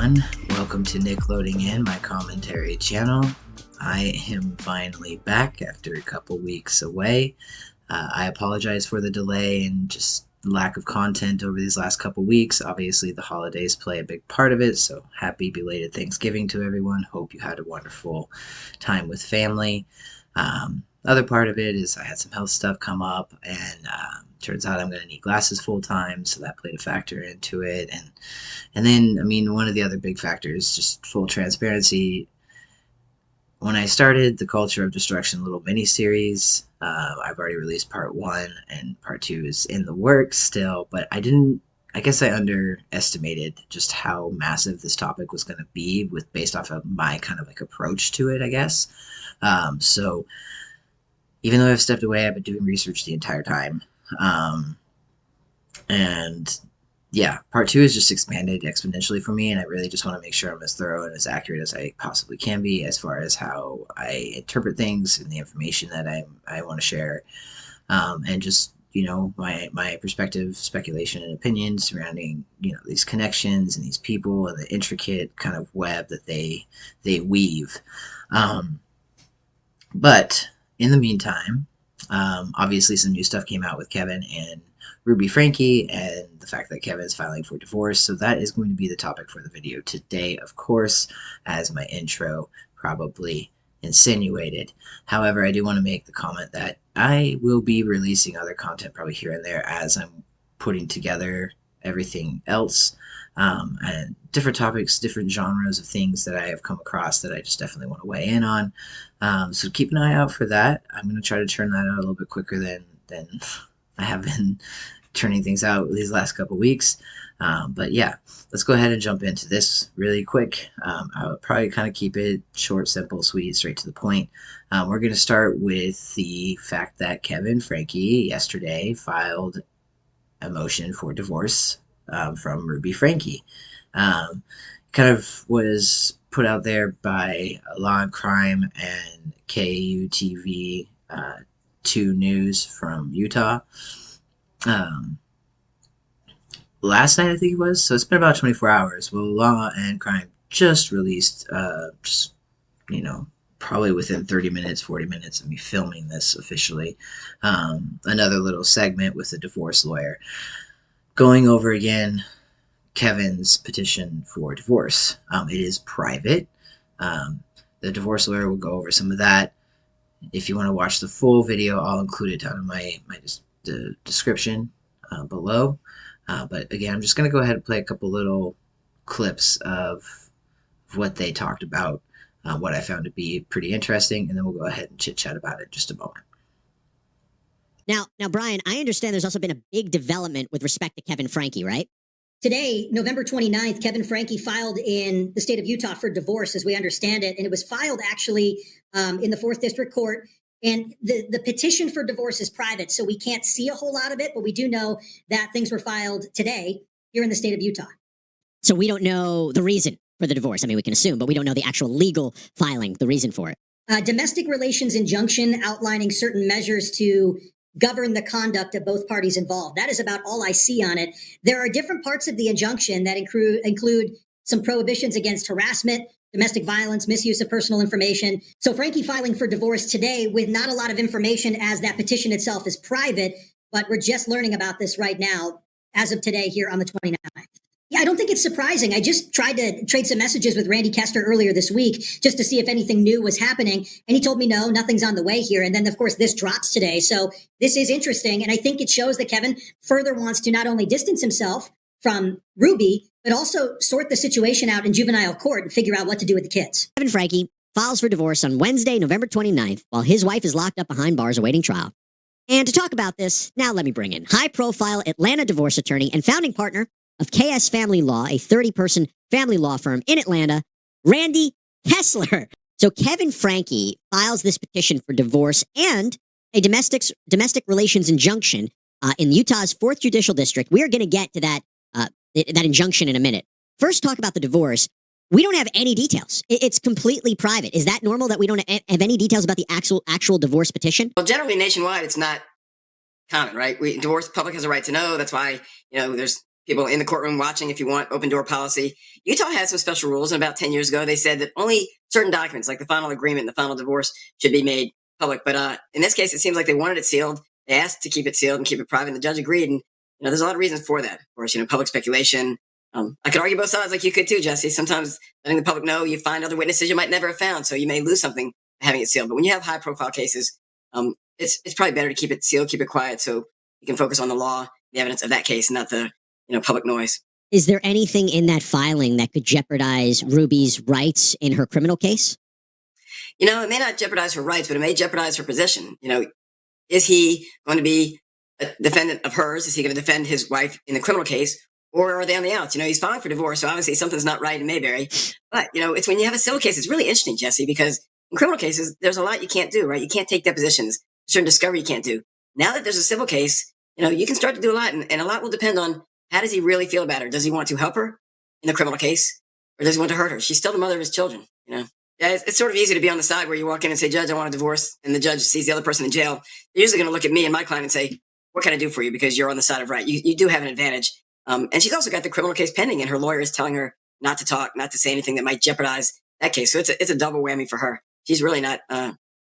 everyone. Welcome to Nick Loading In, my commentary channel. I am finally back after a couple weeks away. I apologize for the delay and just lack of content over these last couple weeks. Obviously, the holidays play a big part of it, so happy belated Thanksgiving to everyone. Hope you had a wonderful time with family. Other part of it is I had some health stuff come up, and turns out I'm going to need glasses full time, so that played a factor into it. And then, I mean, one of the other big factors, just full transparency. When I started the Culture of Destruction little mini series, I've already released part 1, and part 2 is in the works still. But I guess I underestimated just how massive this topic was going to be based off of my kind of like approach to it, I guess. So even though I've stepped away, I've been doing research the entire time. And yeah, part 2 is just expanded exponentially for me, and I really just want to make sure I'm as thorough and as accurate as I possibly can be as far as how I interpret things and the information that I want to share, and just, you know, my perspective, speculation, and opinions surrounding, you know, these connections and these people and the intricate kind of web that they weave. But in the meantime, obviously some new stuff came out with Kevin and Ruby Franke, and the fact that Kevin is filing for divorce. So that is going to be the topic for the video today, of course, as my intro probably insinuated. However, I do want to make the comment that I will be releasing other content probably here and there as I'm putting together everything else, and different topics, different genres of things that I have come across that I just definitely want to weigh in on. So keep an eye out for that. I'm going to try to turn that out a little bit quicker than I have been turning things out these last couple weeks. But yeah, let's go ahead and jump into this really quick. I'll probably kind of keep it short, simple, sweet, straight to the point. We're going to start with the fact that Kevin Franke yesterday filed a motion for divorce from Ruby Franke. Kind of was put out there by Law and Crime and KUTV 2 News from Utah. Last night, I think it was. So it's been about 24 hours. Well, Law and Crime just released, just, you know, probably within 30 minutes, 40 minutes of me filming this officially, another little segment with a divorce lawyer going over again Kevin's petition for divorce. It is private. The divorce lawyer will go over some of that. If you want to watch the full video, I'll include it down in my description below. But again, I'm just going to go ahead and play a couple little clips of what they talked about, what I found to be pretty interesting, and then we'll go ahead and chit-chat about it in just a moment. Now, Brian, I understand there's also been a big development with respect to Kevin Franke, right? Today, November 29th, Kevin Franke filed in the state of Utah for divorce, as we understand it. And it was filed actually in the 4th District Court. And the petition for divorce is private, so we can't see a whole lot of it. But we do know that things were filed today here in the state of Utah. So we don't know the reason for the divorce. I mean, we can assume, but we don't know the actual legal filing, the reason for it. Domestic relations injunction outlining certain measures to govern the conduct of both parties involved. That is about all I see on it. There are different parts of the injunction that include some prohibitions against harassment, domestic violence, misuse of personal information. So Franke filing for divorce today with not a lot of information, as that petition itself is private, but we're just learning about this right now as of today here on the 29th. Yeah, I don't think it's surprising. I just tried to trade some messages with Randy Kester earlier this week just to see if anything new was happening. And he told me, no, nothing's on the way here. And then, of course, this drops today. So this is interesting. And I think it shows that Kevin further wants to not only distance himself from Ruby, but also sort the situation out in juvenile court and figure out what to do with the kids. Kevin Franke files for divorce on Wednesday, November 29th, while his wife is locked up behind bars awaiting trial. And to talk about this, now let me bring in high-profile Atlanta divorce attorney and founding partner of KS Family Law, a 30-person family law firm in Atlanta, Randy Kessler. So Kevin Franke files this petition for divorce and a domestic relations injunction in Utah's 4th Judicial District. We're going to get to that injunction in a minute. First, talk about the divorce. We don't have any details. It's completely private. Is that normal that we don't have any details about the actual divorce petition? Well, generally nationwide, it's not common, right? Divorce, public has a right to know. That's why, there's people in the courtroom watching if you want, open door policy. Utah has some special rules, and about 10 years ago, they said that only certain documents, like the final agreement and the final divorce, should be made public. But in this case, it seems like they wanted it sealed. They asked to keep it sealed and keep it private, and the judge agreed. And there's a lot of reasons for that. Of course, public speculation. I could argue both sides, like you could too, Jesse. Sometimes letting the public know, you find other witnesses you might never have found, so you may lose something having it sealed. But when you have high-profile cases, it's probably better to keep it sealed, keep it quiet, so you can focus on the law, the evidence of that case, and not the public noise. Is there anything in that filing that could jeopardize Ruby's rights in her criminal case? It may not jeopardize her rights, but it may jeopardize her position. Is he going to be a defendant of hers? Is he going to defend his wife in the criminal case? Or are they on the outs? He's filing for divorce, so obviously something's not right in Mayberry. But, it's when you have a civil case, it's really interesting, Jesse, because in criminal cases, there's a lot you can't do, right? You can't take depositions, certain discovery you can't do. Now that there's a civil case, you can start to do a lot, and a lot will depend on how does he really feel about her? Does he want to help her in the criminal case, or does he want to hurt her? She's still the mother of his children, Yeah, it's sort of easy to be on the side where you walk in and say, Judge, I want a divorce, and the judge sees the other person in jail. They're usually going to look at me and my client and say, what can I do for you? Because you're on the side of right. You do have an advantage. And she's also got the criminal case pending, and her lawyer is telling her not to talk, not to say anything that might jeopardize that case. So it's a double whammy for her. She's really not,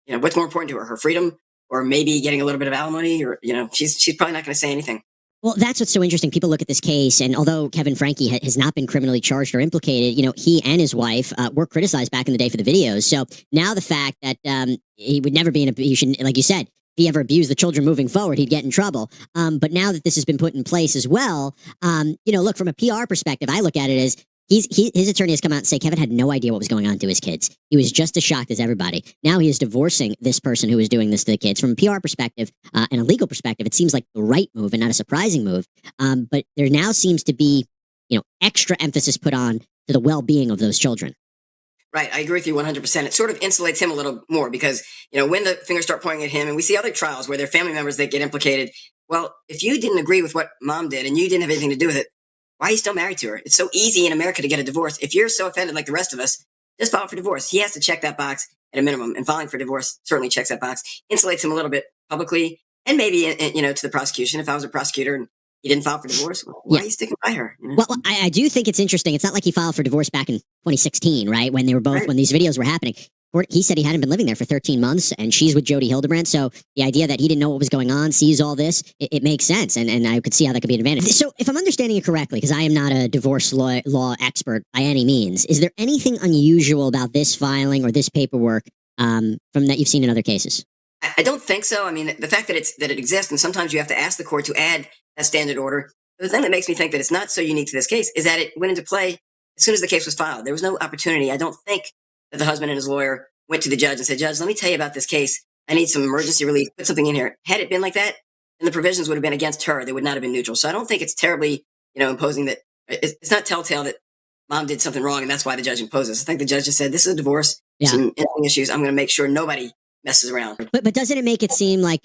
what's more important to her, her freedom, or maybe getting a little bit of alimony, or, she's probably not going to say anything. Well, that's what's so interesting. People look at this case, and although Kevin Franke has not been criminally charged or implicated, he and his wife were criticized back in the day for the videos. So now the fact that he would never be in a, he should, like you said, if he ever abused the children moving forward, he'd get in trouble. But now that this has been put in place as well, look, from a PR perspective, I look at it as his attorney has come out and say Kevin had no idea what was going on to his kids. He was just as shocked as everybody. Now he is divorcing this person who was doing this to the kids. From a PR perspective and a legal perspective, it seems like the right move and not a surprising move. But there now seems to be, extra emphasis put on to the well-being of those children. Right. I agree with you 100%. It sort of insulates him a little more because, when the fingers start pointing at him, and we see other trials where there are family members that get implicated. Well, if you didn't agree with what mom did and you didn't have anything to do with it, why are you still married to her? It's so easy in America to get a divorce. If you're so offended like the rest of us, just file for divorce. He has to check that box at a minimum, and filing for divorce certainly checks that box, insulates him a little bit publicly, and maybe, to the prosecution. If I was a prosecutor and he didn't file for divorce, why are you sticking by her? Well, I do think it's interesting. It's not like he filed for divorce back in 2016, right? When they were both, when these videos were happening. He said he hadn't been living there for 13 months, and she's with Jodi Hildebrandt. So the idea that he didn't know what was going on, sees all this, it makes sense. And I could see how that could be an advantage. So if I'm understanding it correctly, because I am not a divorce law expert by any means, is there anything unusual about this filing or this paperwork from that you've seen in other cases? I don't think so. I mean, the fact that it exists, and sometimes you have to ask the court to add that standard order. The thing that makes me think that it's not so unique to this case is that it went into play as soon as the case was filed. There was no opportunity. I don't think that the husband and his lawyer went to the judge and said, Judge, let me tell you about this case. I need some emergency relief. Put something in here. Had it been like that, then the provisions would have been against her. They would not have been neutral. So I don't think it's terribly, imposing that. It's not telltale that mom did something wrong and that's why the judge imposes. I think the judge just said, this is a divorce. Yeah. Some interesting issues. I'm going to make sure nobody messes around. But doesn't it make it seem like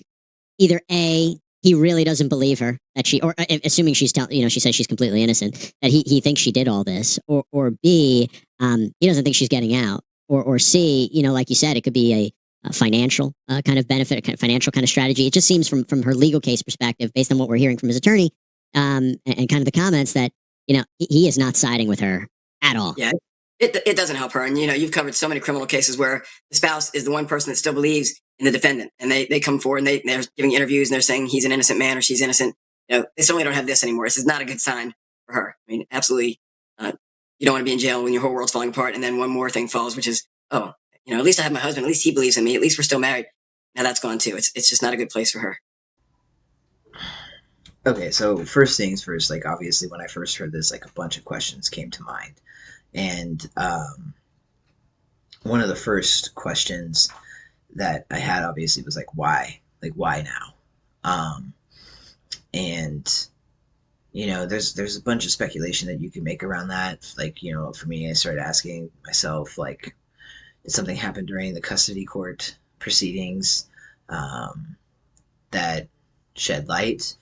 either A, he really doesn't believe her, that she, or assuming she's she says she's completely innocent, that he thinks she did all this, or B, he doesn't think she's getting out, or C, like you said, it could be a financial kind of benefit, a financial kind of strategy. It just seems from her legal case perspective, based on what we're hearing from his attorney, and kind of the comments that, he is not siding with her at all. Yeah. It doesn't help her. And, you've covered so many criminal cases where the spouse is the one person that still believes in the defendant. And they come forward and they're giving interviews and they're saying he's an innocent man or she's innocent. They certainly don't have this anymore. This is not a good sign for her. I mean, absolutely. You don't want to be in jail when your whole world's falling apart. And then one more thing falls, which is, at least I have my husband. At least he believes in me. At least we're still married. Now that's gone too. It's just not a good place for her. Okay, so first things first, obviously when I first heard this, a bunch of questions came to mind. And one of the first questions that I had obviously was why? Why now? And there's a bunch of speculation that you can make around that. For me, I started asking myself, did something happen during the custody court proceedings that shed light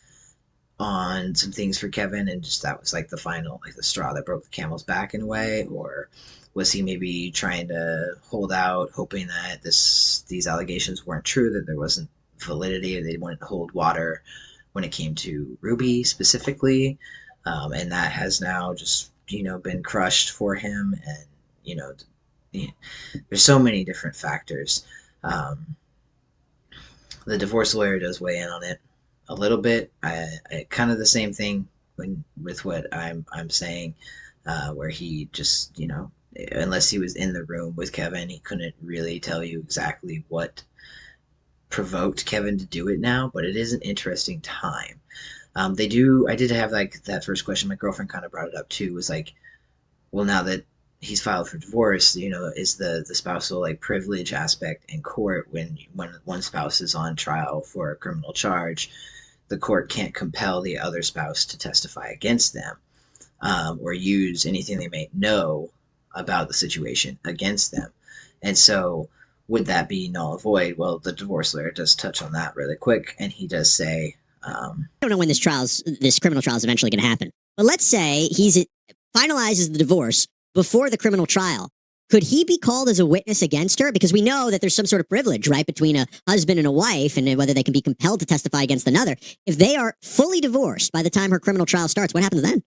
on some things for Kevin, and just that was the final, the straw that broke the camel's back in a way? Or was he maybe trying to hold out, hoping that these allegations weren't true, that there wasn't validity, or they wouldn't hold water when it came to Ruby specifically? and that has now just been crushed for him. And you know, there's so many different factors. Um, the divorce lawyer does weigh in on it a little bit. I kind of the same thing with what I'm saying, where he just unless he was in the room with Kevin, he couldn't really tell you exactly what provoked Kevin to do it now. But it is an interesting time. They do. I did have like that first question. My girlfriend kind of brought it up too. Was like, well, now that he's filed for divorce, is the spousal like privilege aspect in court when one spouse is on trial for a criminal charge, the court can't compel the other spouse to testify against them, or use anything they may know about the situation against them. And so, would that be null and void? Well, the divorce lawyer does touch on that really quick, and he does say, I don't know when this criminal trial is eventually going to happen, but let's say he finalizes the divorce before the criminal trial. Could he be called as a witness against her? Because we know that there's some sort of privilege, right, between a husband and a wife, and whether they can be compelled to testify against another. If they are fully divorced by the time her criminal trial starts, what happens then?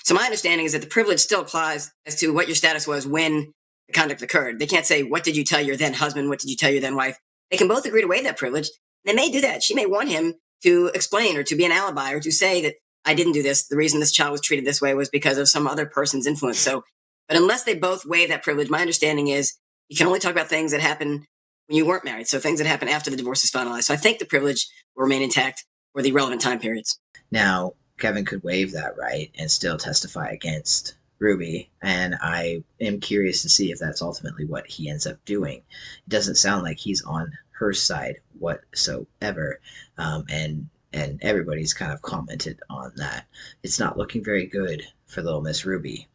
So my understanding is that the privilege still applies as to what your status was when the conduct occurred. They can't say, what did you tell your then husband? What did you tell your then wife? They can both agree to waive that privilege. They may do that. She may want him to explain or to be an alibi or to say that I didn't do this. The reason this child was treated this way was because of some other person's influence. So, but unless they both waive that privilege, my understanding is you can only talk about things that happen when you weren't married. So things that happen after the divorce is finalized. So I think the privilege will remain intact for the relevant time periods. now Kevin could waive that right and still testify against Ruby, and I am curious to see if that's ultimately what he ends up doing. It doesn't sound like he's on her side whatsoever, and everybody's kind of commented on that. It's not looking very good for little Miss Ruby.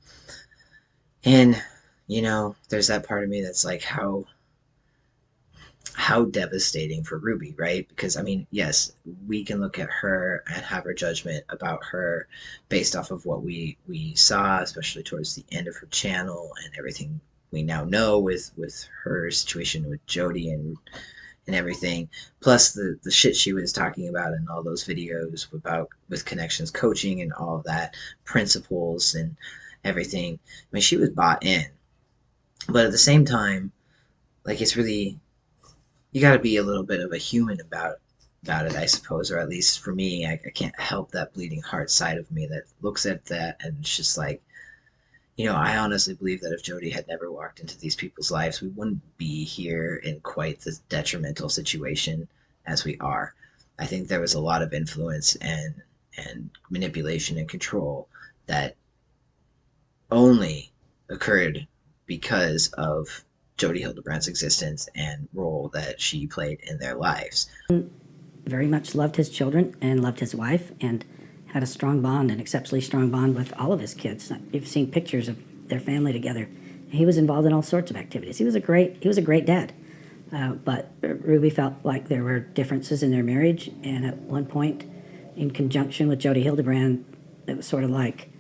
And there's that part of me that's like, how devastating for Ruby, right? Because I mean, yes, we can look at her and have our judgment about her based off of what we saw, especially towards the end of her channel and everything we now know with her situation with Jodi and everything, plus the shit she was talking about in all those videos about with connections coaching and all of that, principles and everything. I mean, she was bought in, but at the same time, like, it's really, you got to be a little bit of a human about it, I suppose, or at least for me, I can't help that bleeding heart side of me that looks at that and it's just like, I honestly believe that if Jodi had never walked into these people's lives, we wouldn't be here in quite the detrimental situation as we are. I think there was a lot of influence and manipulation and control that only occurred because of Jodi Hildebrandt's existence and role that she played in their lives. Very much loved his children and loved his wife and had a strong bond, an exceptionally strong bond with all of his kids. You've seen pictures of their family together. He was involved in all sorts of activities. He was a great dad. But Ruby felt like there were differences in their marriage, and at one point, in conjunction with Jodi Hildebrandt, it was sort of like,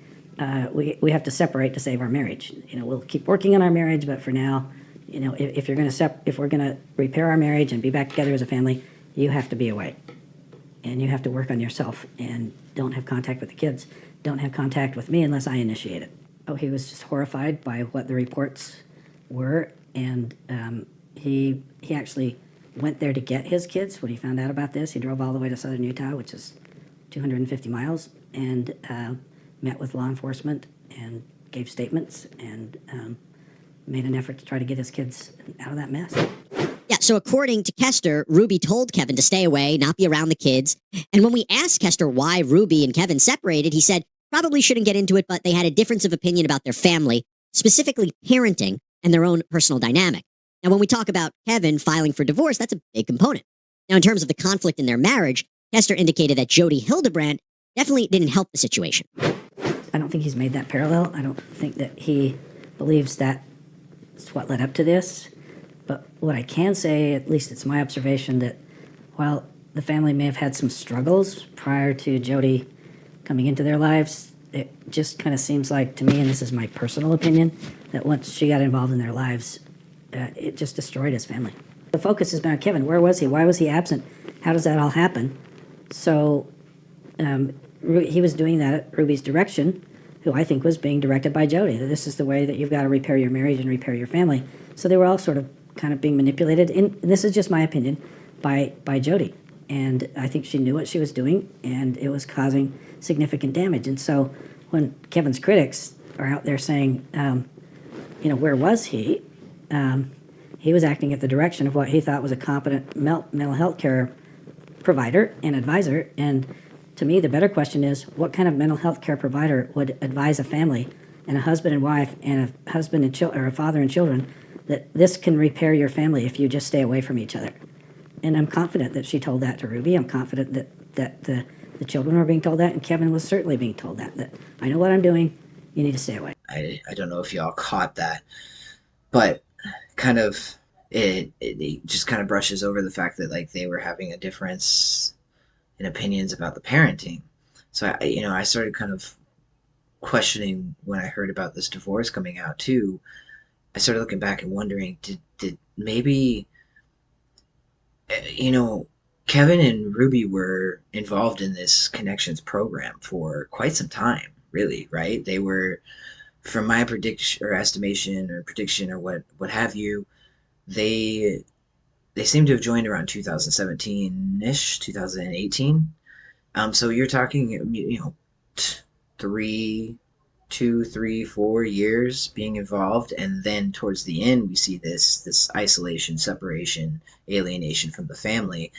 we have to separate to save our marriage. We'll keep working on our marriage, but for now, if we're gonna repair our marriage and be back together as a family, you have to be away, and you have to work on yourself, and don't have contact with the kids, don't have contact with me unless I initiate it. Oh, he was just horrified by what the reports were, and he actually went there to get his kids when he found out about this. He drove all the way to southern Utah, which is 250 miles, and met with law enforcement and gave statements and made an effort to try to get his kids out of that mess. Yeah, so according to Kester, Ruby told Kevin to stay away, not be around the kids. And when we asked Kester why Ruby and Kevin separated, he said probably shouldn't get into it, but they had a difference of opinion about their family, specifically parenting and their own personal dynamic. Now, when we talk about Kevin filing for divorce, that's a big component. Now, in terms of the conflict in their marriage, Kester indicated that Jodi Hildebrandt definitely didn't help the situation. I don't think he's made that parallel. I don't think that he believes that's what led up to this. But what I can say, at least it's my observation, that while the family may have had some struggles prior to Jodi coming into their lives, it just kind of seems like to me, and this is my personal opinion, that once she got involved in their lives, it just destroyed his family. The focus has been on Kevin. Where was he? Why was he absent? How does that all happen? So he was doing that at Ruby's direction, who I think was being directed by Jodi. This is the way that you've got to repair your marriage and repair your family. So they were all sort of kind of being manipulated, and this is just my opinion, by Jodi. And I think she knew what she was doing, and it was causing significant damage. And so when Kevin's critics are out there saying, where was he? He was acting at the direction of what he thought was a competent mental health care provider and advisor. And to me, the better question is, what kind of mental health care provider would advise a family and a husband and wife and a husband and or a father and children that this can repair your family if you just stay away from each other? And I'm confident that she told that to Ruby. I'm confident that the children were being told that, and Kevin was certainly being told that I know what I'm doing. You need to stay away. I don't know if y'all caught that, but kind of it just kind of brushes over the fact that like they were having a difference in opinions about the parenting. So I started kind of questioning when I heard about this divorce coming out too. I started looking back and wondering, did maybe Kevin and Ruby were involved in this connections program for quite some time, really, right? They were, from my prediction or estimation or prediction or what have you, they they seem to have joined around 2017-ish, 2018. So you're talking, three, 2, 3, 4 years being involved, and then towards the end we see this isolation, separation, alienation from the family.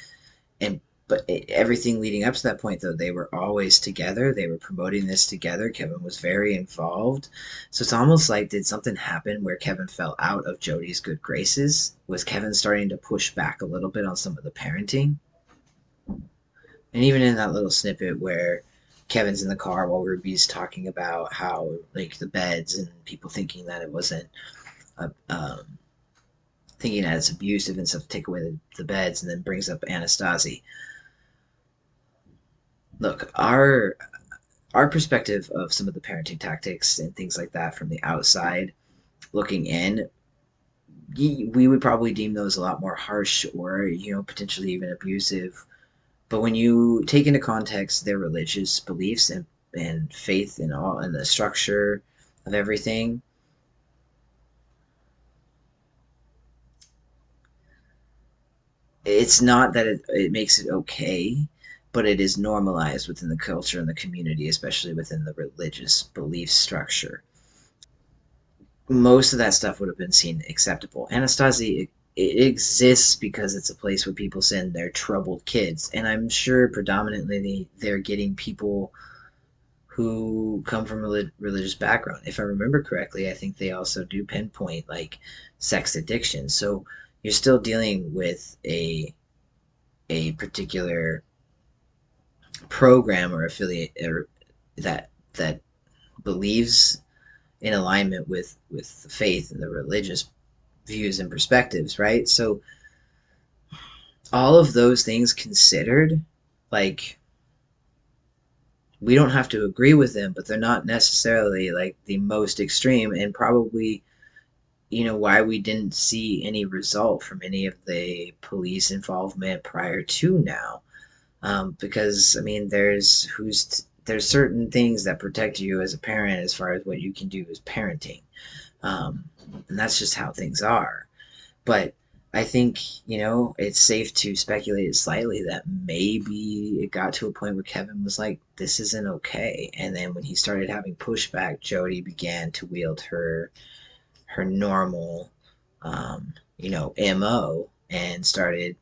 And but everything leading up to that point, though, they were always together. They were promoting this together. Kevin was very involved. So it's almost like, did something happen where Kevin fell out of Jodi's good graces? Was Kevin starting to push back a little bit on some of the parenting? And even in that little snippet where Kevin's in the car while Ruby's talking about how, like, the beds and people thinking that it wasn't, thinking that it's abusive and stuff to take away the beds, and then brings up Anastasi. Look, our perspective of some of the parenting tactics and things like that from the outside looking in, we would probably deem those a lot more harsh or potentially even abusive. But when you take into context their religious beliefs and faith in all and the structure of everything, it's not that it makes it okay, but it is normalized within the culture and the community, especially within the religious belief structure. Most of that stuff would have been seen acceptable. Anastasi, it exists because it's a place where people send their troubled kids, and I'm sure predominantly they're getting people who come from a religious background. If I remember correctly, I think they also do pinpoint like sex addiction. So you're still dealing with a particular program or affiliate or that believes in alignment with the faith and the religious views and perspectives, right? So all of those things considered, like, we don't have to agree with them, but they're not necessarily like the most extreme, and probably why we didn't see any result from any of the police involvement prior to now. Because I mean, there's certain things that protect you as a parent as far as what you can do as parenting, um, and that's just how things are. But I think it's safe to speculate slightly that maybe it got to a point where Kevin was like, "This isn't okay," and then when he started having pushback, Jodi began to wield her normal, mo, and started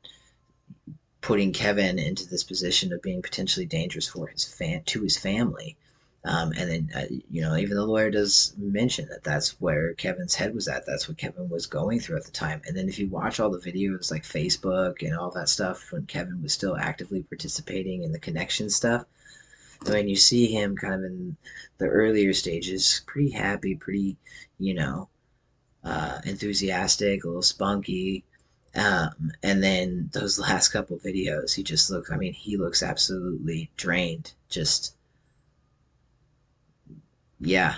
putting Kevin into this position of being potentially dangerous for his family. And then, even the lawyer does mention that that's where Kevin's head was at. That's what Kevin was going through at the time. And then, if you watch all the videos like Facebook and all that stuff when Kevin was still actively participating in the connection stuff, I mean, you see him kind of in the earlier stages, pretty happy, pretty, you know, enthusiastic, a little spunky. And then those last couple videos, he looks absolutely drained. Just, yeah,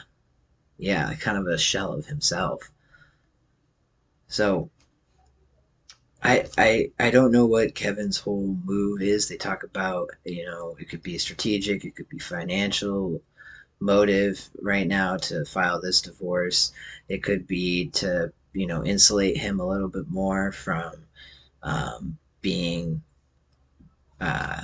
yeah, kind of a shell of himself. So I don't know what Kevin's whole move is. They talk about, it could be strategic, it could be financial motive right now to file this divorce. It could be to, insulate him a little bit more from being, uh,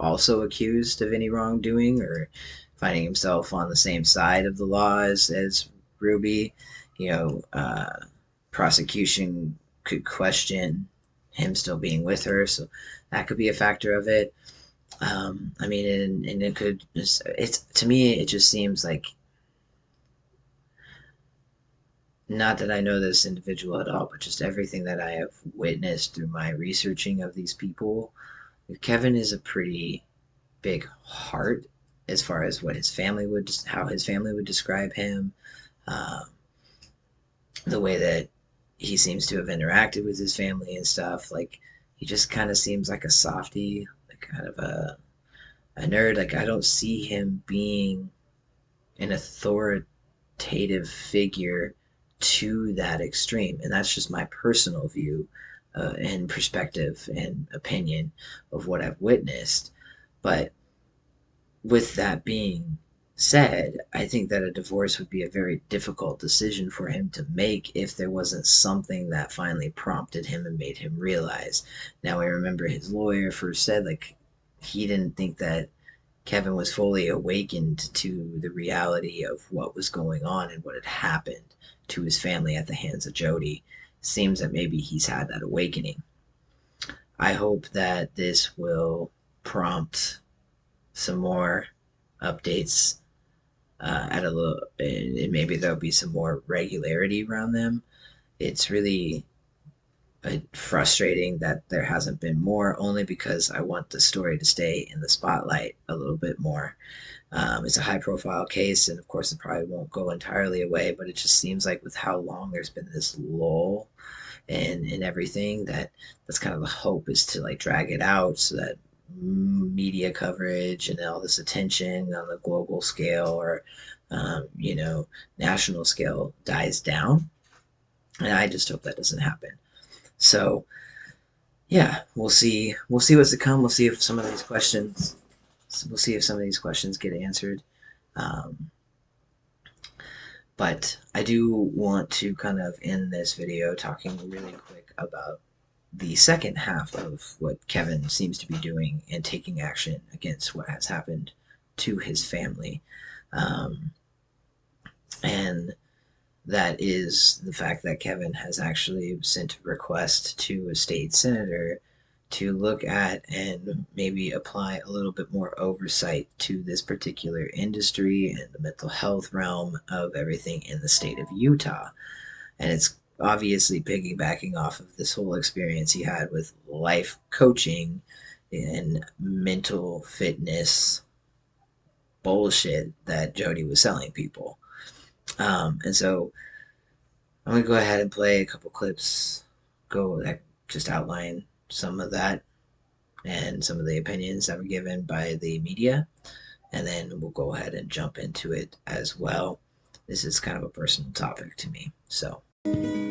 also accused of any wrongdoing, or finding himself on the same side of the law as Ruby. You know, Prosecution could question him still being with her, so that could be a factor of it. I mean, and it could just, it's, to me, it just seems like, not that I know this individual at all, but just everything that I have witnessed through my researching of these people, Kevin is a pretty big heart as far as what his family would, how his family would describe him, um, the way that he seems to have interacted with his family and stuff. Like, he just kind of seems like a softy, like kind of a nerd. Like, I don't see him being an authoritative figure to that extreme, and that's just my personal view, and perspective and opinion of what I've witnessed. But with that being said, I think that a divorce would be a very difficult decision for him to make if there wasn't something that finally prompted him and made him realize. Now, I remember his lawyer first said, like, he didn't think that Kevin was fully awakened to the reality of what was going on and what had happened to his family at the hands of Jodi. Seems that maybe he's had that awakening. I hope that this will prompt some more updates, at a little, and maybe there'll be some more regularity around them. It's really frustrating that there hasn't been more, only because I want the story to stay in the spotlight a little bit more. It's a high profile case, and of course, it probably won't go entirely away, but it just seems like with how long there's been this lull and everything, that's kind of the hope, is to like drag it out so that media coverage and all this attention on the global scale, or national scale, dies down. And I just hope that doesn't happen. So yeah, we'll see what's to come. We'll see if some of these questions we'll see if some of these questions get answered. Um, but I do want to kind of end this video talking really quick about the second half of what Kevin seems to be doing and taking action against what has happened to his family. Um, and that is the fact that Kevin has actually sent a request to a state senator to look at and maybe apply a little bit more oversight to this particular industry and the mental health realm of everything in the state of Utah. And it's obviously piggybacking off of this whole experience he had with life coaching and mental fitness bullshit that Jodi was selling people. And so I'm gonna go ahead and play a couple clips, go that just outline some of that and some of the opinions that were given by the media, and then we'll go ahead and jump into it as well. This is kind of a personal topic to me, so.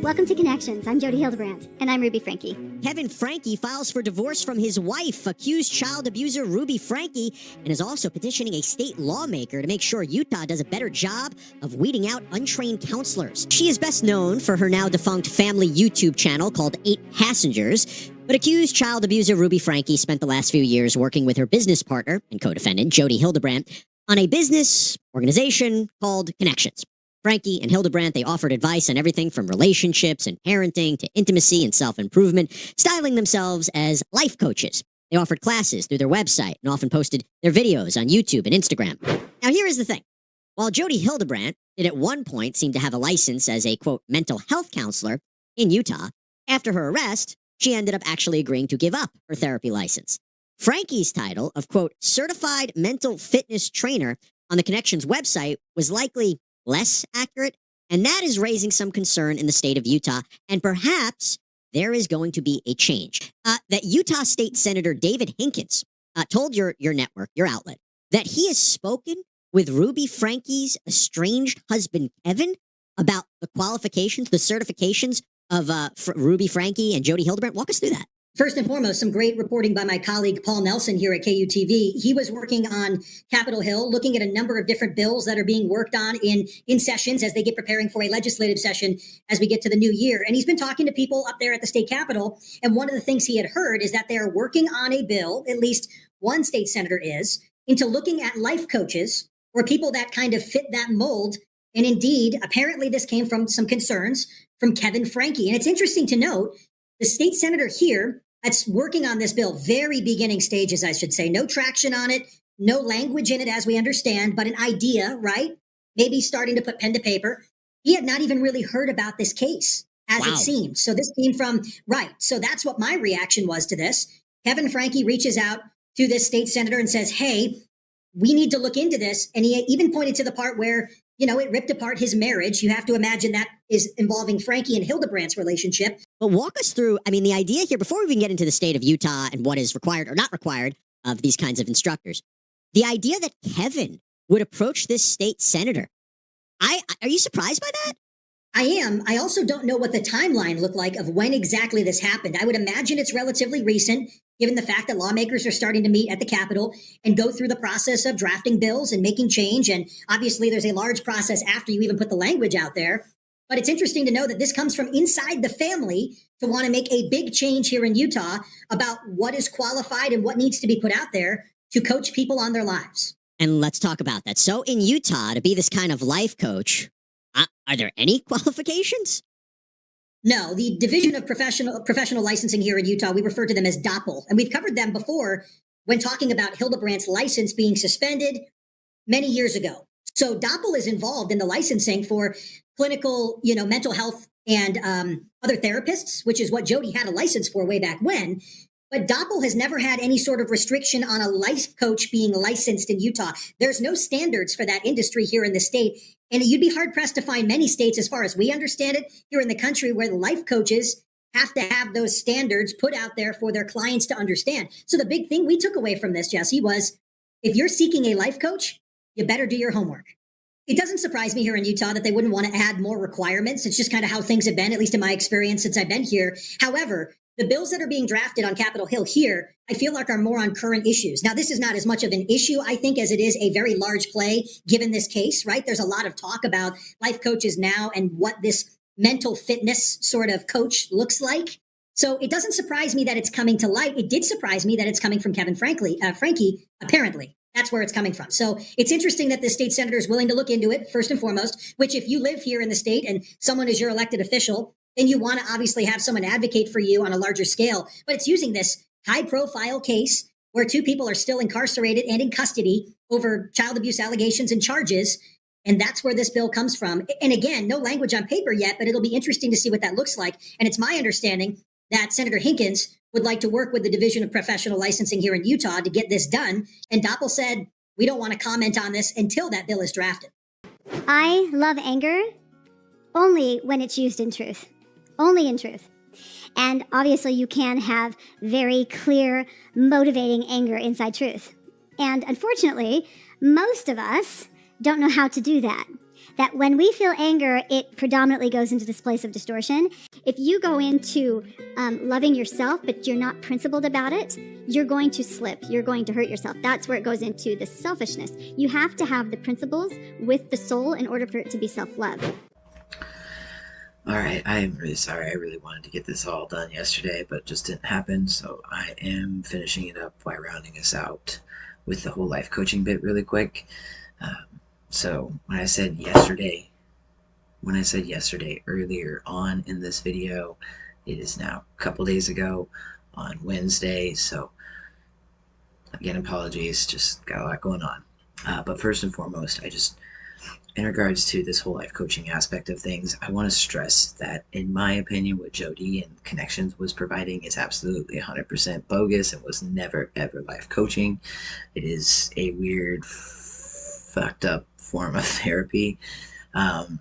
Welcome to Connections. I'm Jodi Hildebrandt. And I'm Ruby Franke. Kevin Franke files for divorce from his wife, accused child abuser Ruby Franke, and is also petitioning a state lawmaker to make sure Utah does a better job of weeding out untrained counselors. She is best known for her now defunct family YouTube channel called 8 Passengers, but accused child abuser Ruby Franke spent the last few years working with her business partner and co-defendant, Jodi Hildebrandt, on a business organization called Connections. Franke and Hildebrandt, they offered advice on everything from relationships and parenting to intimacy and self-improvement, styling themselves as life coaches. They offered classes through their website and often posted their videos on YouTube and Instagram. Now, here is the thing. While Jodi Hildebrandt did at one point seem to have a license as a, quote, mental health counselor in Utah, after her arrest, she ended up actually agreeing to give up her therapy license. Franke's title of, quote, certified mental fitness trainer on the Connections website was likely less accurate, and that is raising some concern in the state of Utah, and perhaps there is going to be a change. That Utah State Senator David Hinkins told your network, your outlet, that he has spoken with Ruby Franke's estranged husband, Kevin, about the qualifications, the certifications of Ruby Franke and Jodi Hildebrandt? Walk us through that. First and foremost, some great reporting by my colleague Paul Nelson here at KUTV. He was working on Capitol Hill, looking at a number of different bills that are being worked on in sessions as they get preparing for a legislative session as we get to the new year. And he's been talking to people up there at the state capitol. And one of the things he had heard is that they're working on a bill, at least one state senator is, into looking at life coaches or people that kind of fit that mold. And indeed, apparently this came from some concerns from Kevin Franke. And it's interesting to note, the state senator here that's working on this bill, very beginning stages, I should say, no traction on it, no language in it as we understand, but an idea, right? Maybe starting to put pen to paper. He had not even really heard about this case, as it seemed. So this came from, right. So that's what my reaction was to this. Kevin Franke reaches out to this state senator and says, hey, we need to look into this. And he even pointed to the part where, you know, it ripped apart his marriage. You have to imagine that is involving Franke and Hildebrandt's relationship. But walk us through, I mean, the idea here, before we even get into the state of Utah and what is required or not required of these kinds of instructors, the idea that Kevin would approach this state senator, are you surprised by that? I am. I also don't know what the timeline looked like of when exactly this happened. I would imagine it's relatively recent, given the fact that lawmakers are starting to meet at the Capitol and go through the process of drafting bills and making change. And obviously, there's a large process after you even put the language out there. But it's interesting to know that this comes from inside the family to want to make a big change here in Utah about what is qualified and what needs to be put out there to coach people on their lives. And let's talk about that. So in Utah, to be this kind of life coach, are there any qualifications? No, the Division of Professional Licensing here in Utah, we refer to them as DOPL. And we've covered them before when talking about Hildebrandt's license being suspended many years ago. So DOPL is involved in the licensing for clinical, mental health and other therapists, which is what Jodi had a license for way back when. But DOPL has never had any sort of restriction on a life coach being licensed in Utah. There's no standards for that industry here in the state. And you'd be hard-pressed to find many states, as far as we understand it, here in the country where the life coaches have to have those standards put out there for their clients to understand. So the big thing we took away from this, Jesse, was if you're seeking a life coach, you better do your homework. It doesn't surprise me here in Utah that they wouldn't want to add more requirements. It's just kind of how things have been, at least in my experience since I've been here. However, the bills that are being drafted on Capitol Hill here, I feel like are more on current issues. Now, this is not as much of an issue, I think, as it is a very large play, given this case, right? There's a lot of talk about life coaches now and what this mental fitness sort of coach looks like. So it doesn't surprise me that it's coming to light. It did surprise me that it's coming from Kevin Franke, apparently. That's where it's coming from. So it's interesting that the state senator is willing to look into it, first and foremost, which if you live here in the state and someone is your elected official, then you want to obviously have someone advocate for you on a larger scale. But it's using this high-profile case where two people are still incarcerated and in custody over child abuse allegations and charges, and that's where this bill comes from. And again, no language on paper yet, but it'll be interesting to see what that looks like. And it's my understanding that Senator Hinkins would like to work with the Division of Professional Licensing here in Utah to get this done. And DOPL said, we don't want to comment on this until that bill is drafted. I love anger only when it's used in truth. Only in truth. And obviously you can have very clear, motivating anger inside truth. And unfortunately, most of us don't know how to do that. That when we feel anger, it predominantly goes into this place of distortion. If you go into loving yourself, but you're not principled about it, you're going to slip. You're going to hurt yourself. That's where it goes into the selfishness. You have to have the principles with the soul in order for it to be self-love. All right, I am really sorry. I really wanted to get this all done yesterday, but it just didn't happen. So I am finishing it up by rounding us out with the whole life coaching bit really quick. So when I said yesterday earlier on in this video, it is now a couple days ago on Wednesday. So again, apologies, just got a lot going on. But first and foremost, in regards to this whole life coaching aspect of things, I want to stress that, in my opinion, what Jodi and Connections was providing is absolutely 100% bogus and was never, ever life coaching. It is a weird, fucked up form of therapy. And,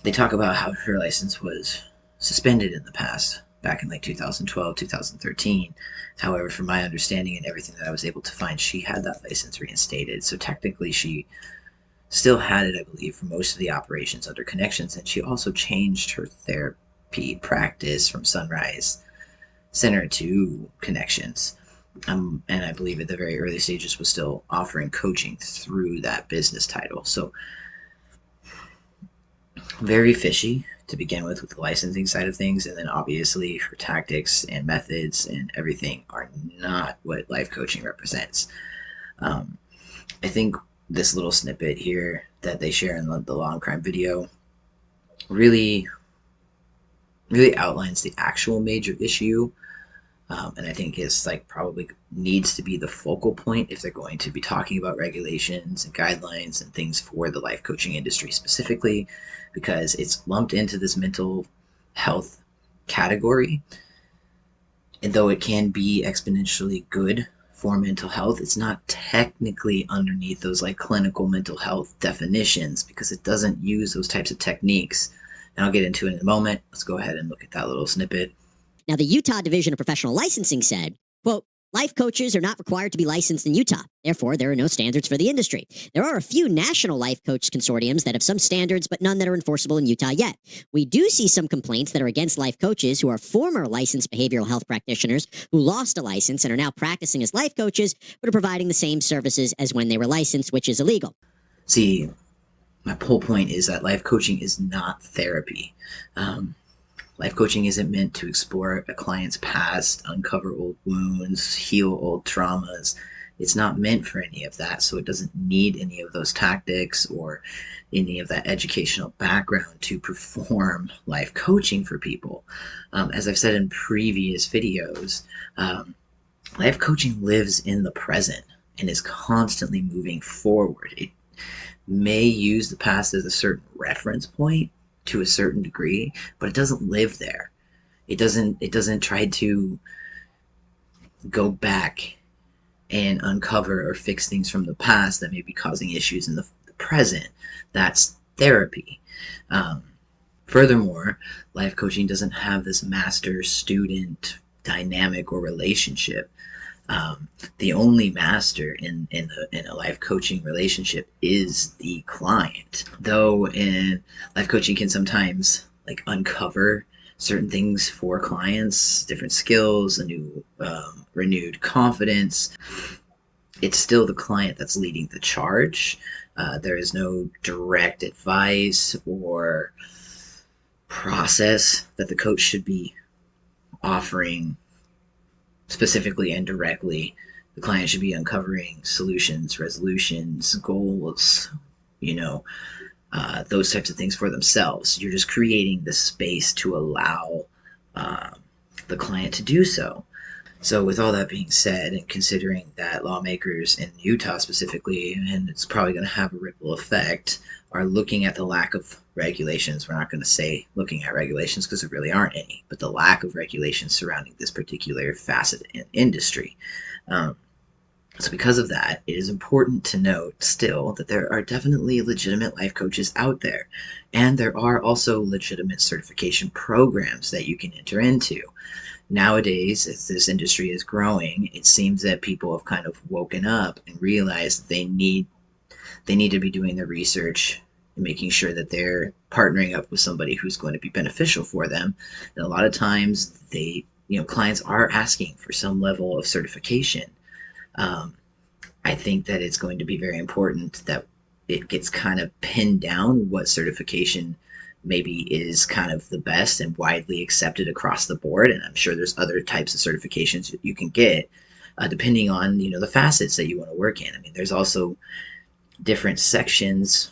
they talk about how her license was suspended in the past, back in like 2012, 2013. However, from my understanding and everything that I was able to find, she had that license reinstated. So technically she still had it, I believe, for most of the operations under Connections, and she also changed her therapy practice from Sunrise Center to Connections. And I believe at the very early stages was still offering coaching through that business title. So very fishy to begin with the licensing side of things, and then obviously her tactics and methods and everything are not what life coaching represents. I think this little snippet here that they share in the Law and Crime video really outlines the actual major issue, and I think it's like probably needs to be the focal point if they're going to be talking about regulations and guidelines and things for the life coaching industry specifically, because it's lumped into this mental health category. And though it can be exponentially good for mental health, it's not technically underneath those like clinical mental health definitions because it doesn't use those types of techniques. And I'll get into it in a moment. Let's go ahead and look at that little snippet. Now, the Utah Division of Professional Licensing said, quote, life coaches are not required to be licensed in Utah. Therefore, there are no standards for the industry. There are a few national life coach consortiums that have some standards, but none that are enforceable in Utah yet. We do see some complaints that are against life coaches who are former licensed behavioral health practitioners who lost a license and are now practicing as life coaches, but are providing the same services as when they were licensed, which is illegal. See, my whole point is that life coaching is not therapy. Life coaching isn't meant to explore a client's past, uncover old wounds, heal old traumas. It's not meant for any of that, so it doesn't need any of those tactics or any of that educational background to perform life coaching for people. As I've said in previous videos, life coaching lives in the present and is constantly moving forward. It may use the past as a certain reference point to a certain degree, but it doesn't live there. It doesn't try to go back and uncover or fix things from the past that may be causing issues in the present. That's therapy. Furthermore, life coaching doesn't have this master-student dynamic or relationship. The only master in a life coaching relationship is the client. Though in life coaching can sometimes like uncover certain things for clients, different skills, a new renewed confidence, it's still the client that's leading the charge. There is no direct advice or process that the coach should be offering specifically and directly. The client should be uncovering solutions, resolutions, goals, those types of things for themselves. You're just creating the space to allow the client to do so. So with all that being said, and considering that lawmakers in Utah specifically, and it's probably going to have a ripple effect, are looking at the lack of regulations. We're not going to say looking at regulations because there really aren't any, but the lack of regulations surrounding this particular facet in industry. So because of that, it is important to note still that there are definitely legitimate life coaches out there. And there are also legitimate certification programs that you can enter into. Nowadays, as this industry is growing, it seems that people have kind of woken up and realized that they need to be doing their research and making sure that they're partnering up with somebody who's going to be beneficial for them. And a lot of times clients are asking for some level of certification. I think that it's going to be very important that it gets kind of pinned down what certification maybe is kind of the best and widely accepted across the board. And I'm sure there's other types of certifications that you can get depending on, the facets that you want to work in. I mean, there's also different sections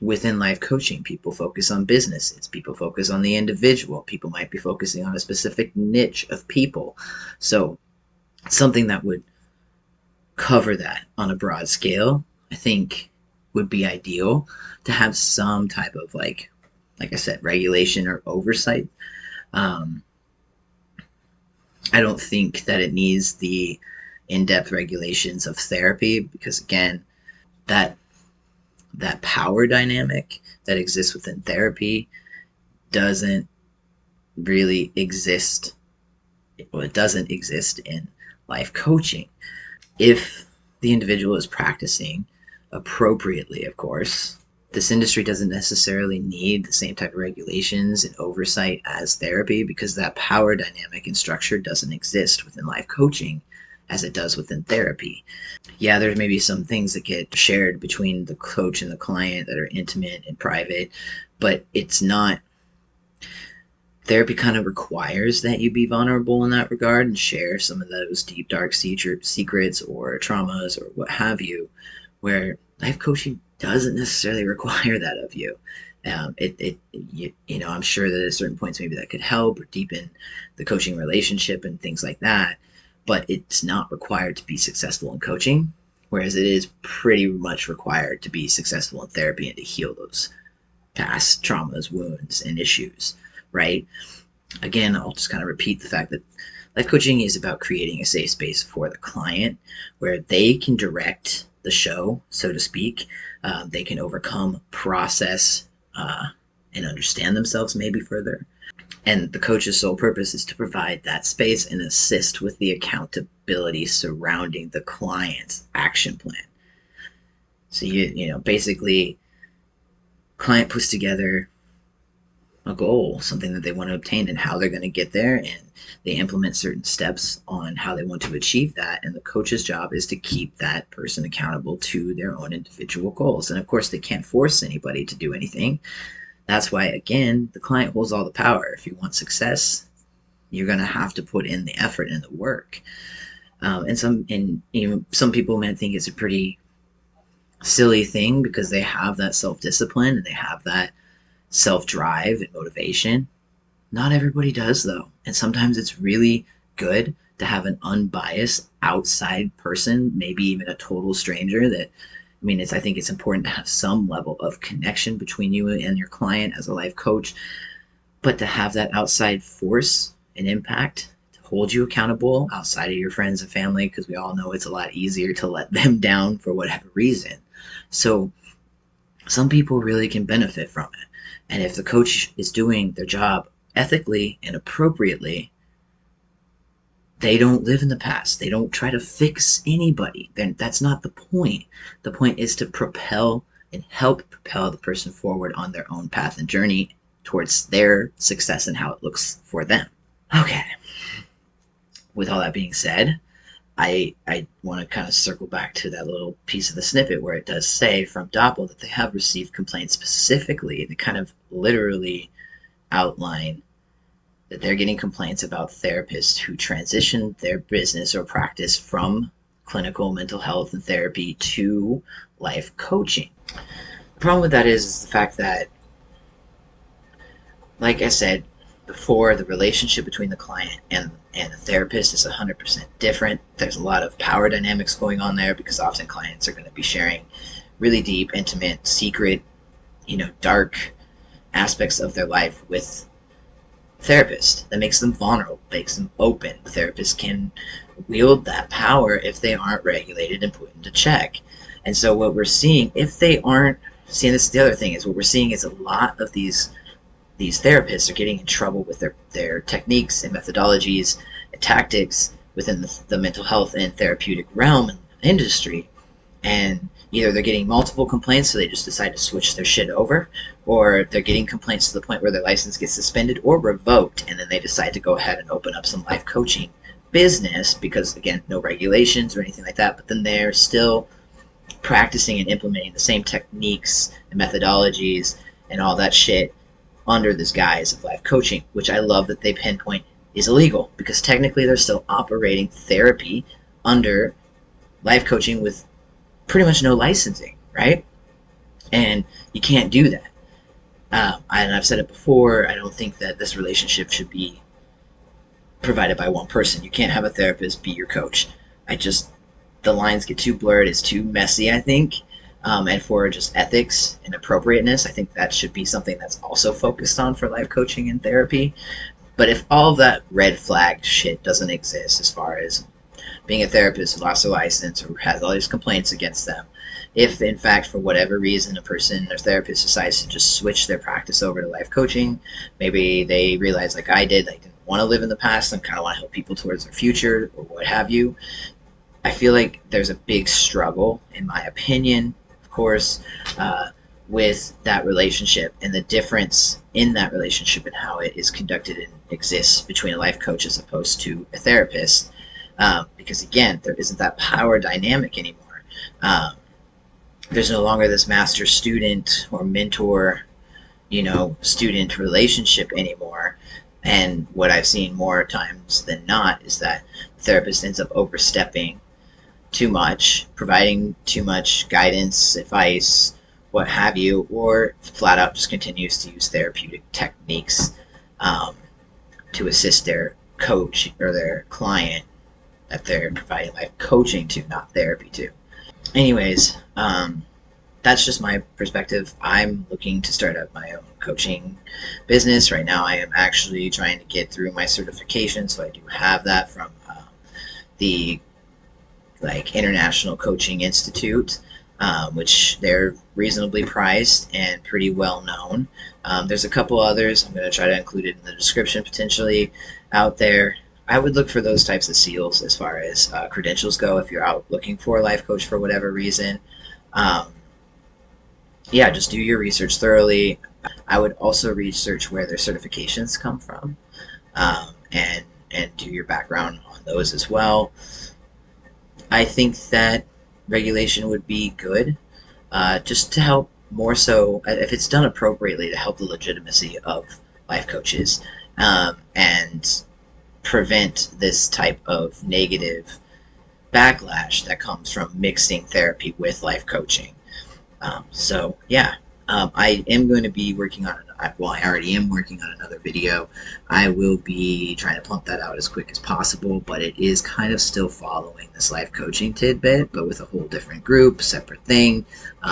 within life coaching. People focus on businesses. People focus on the individual. People might be focusing on a specific niche of people. So something that would cover that on a broad scale, I think would be ideal to have some type of like I said, regulation or oversight. I don't think that it needs the in-depth regulations of therapy because, again, that power dynamic that exists within therapy doesn't really exist. Well, it doesn't exist in life coaching. If the individual is practicing appropriately, of course. This industry doesn't necessarily need the same type of regulations and oversight as therapy because that power dynamic and structure doesn't exist within life coaching as it does within therapy. Yeah, there's maybe some things that get shared between the coach and the client that are intimate and private, but it's not. Therapy kind of requires that you be vulnerable in that regard and share some of those deep, dark secrets or traumas or what have you, where life coaching doesn't necessarily require that of you. I'm sure that at certain points maybe that could help or deepen the coaching relationship and things like that, but it's not required to be successful in coaching, whereas it is pretty much required to be successful in therapy and to heal those past traumas, wounds, and issues, right? Again, I'll just kind of repeat the fact that life coaching is about creating a safe space for the client where they can direct the show, so to speak. They can overcome, process, and understand themselves maybe further. And the coach's sole purpose is to provide that space and assist with the accountability surrounding the client's action plan. So basically, client puts together a goal, something that they want to obtain and how they're going to get there, and they implement certain steps on how they want to achieve that, and the coach's job is to keep that person accountable to their own individual goals. And of course they can't force anybody to do anything. That's why, again, the client holds all the power. If you want success, you're going to have to put in the effort and the work. And some people might think it's a pretty silly thing because they have that self-discipline and they have that self-drive and motivation. Not everybody does, though. And sometimes it's really good to have an unbiased outside person, maybe even a total stranger that, I think it's important to have some level of connection between you and your client as a life coach, but to have that outside force and impact to hold you accountable outside of your friends and family, because we all know it's a lot easier to let them down for whatever reason. So some people really can benefit from it. And if the coach is doing their job ethically and appropriately, they don't live in the past. They don't try to fix anybody. Then that's not the point. The point is to propel and help propel the person forward on their own path and journey towards their success and how it looks for them. Okay. With all that being said, I want to kind of circle back to that little piece of the snippet where it does say from Doppel that they have received complaints specifically. They kind of literally outline that they're getting complaints about therapists who transition their business or practice from clinical mental health and therapy to life coaching. The problem with that is the fact that, like I said before, the relationship between the client and the therapist is 100% different. There's a lot of power dynamics going on there because often clients are going to be sharing really deep, intimate, secret, dark aspects of their life with therapist. That makes them vulnerable, makes them open. The therapist can wield that power if they aren't regulated and put into check. And so what we're seeing, if they aren't seeing, this is the other thing, is what we're seeing is a lot of these therapists are getting in trouble with their techniques and methodologies and tactics within the mental health and therapeutic realm and industry. And either they're getting multiple complaints, so they just decide to switch their shit over, or they're getting complaints to the point where their license gets suspended or revoked, and then they decide to go ahead and open up some life coaching business because, again, no regulations or anything like that, but then they're still practicing and implementing the same techniques and methodologies and all that shit under this guise of life coaching, which I love that they pinpoint is illegal, because technically they're still operating therapy under life coaching with pretty much no licensing, right? And you can't do that. And I've said it before, I don't think that this relationship should be provided by one person. You can't have a therapist be your coach. The lines get too blurred, it's too messy, I think. And for just ethics and appropriateness, I think that should be something that's also focused on for life coaching and therapy. But if all of that red flag shit doesn't exist, as far as being a therapist who lost their license or has all these complaints against them, if in fact for whatever reason a person or therapist decides to just switch their practice over to life coaching, maybe they realize, like I did, they didn't want to live in the past and kind of want to help people towards their future or what have you, I feel like there's a big struggle, in my opinion. Of course, with that relationship and the difference in that relationship and how it is conducted and exists between a life coach as opposed to a therapist. Because again, there isn't that power dynamic anymore. There's no longer this master student or mentor, student relationship anymore. And what I've seen more times than not is that the therapist ends up overstepping too much, providing too much guidance, advice, what have you, or flat out just continues to use therapeutic techniques to assist their coach or their client that they're providing life coaching to, not therapy to. Anyways, that's just my perspective. I'm looking to start up my own coaching business. Right now I am actually trying to get through my certification, so I do have that from the International Coaching Institute, which they're reasonably priced and pretty well known. There's a couple others. I'm going to try to include it in the description potentially out there. I would look for those types of seals as far as credentials go if you're out looking for a life coach for whatever reason. Just do your research thoroughly. I would also research where their certifications come from, and do your background on those as well. I think that regulation would be good, just to help more so, if it's done appropriately, to help the legitimacy of life coaches, and prevent this type of negative backlash that comes from mixing therapy with life coaching. I am going to be working on, I already am working on another video. I will be trying to pump that out as quick as possible, but it is kind of still following this life coaching tidbit, but with a whole different group, separate thing.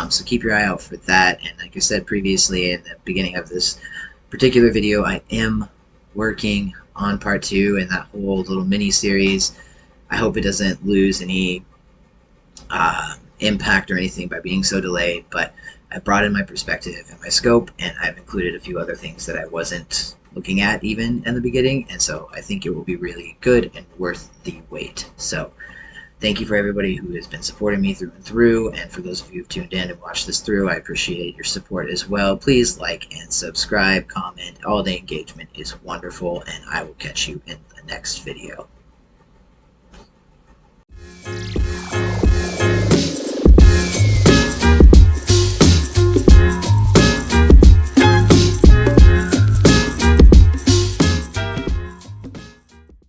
So keep your eye out for that. And like I said previously in the beginning of this particular video, I am working on part 2 in that whole little mini series. I hope it doesn't lose any impact or anything by being so delayed, but I brought in my perspective and my scope, and I've included a few other things that I wasn't looking at even in the beginning, and so I think it will be really good and worth the wait. So thank you for everybody who has been supporting me through and through, and for those of you who've tuned in and watched this through, I appreciate your support as well. Please like and subscribe, comment. All the engagement is wonderful, and I will catch you in the next video.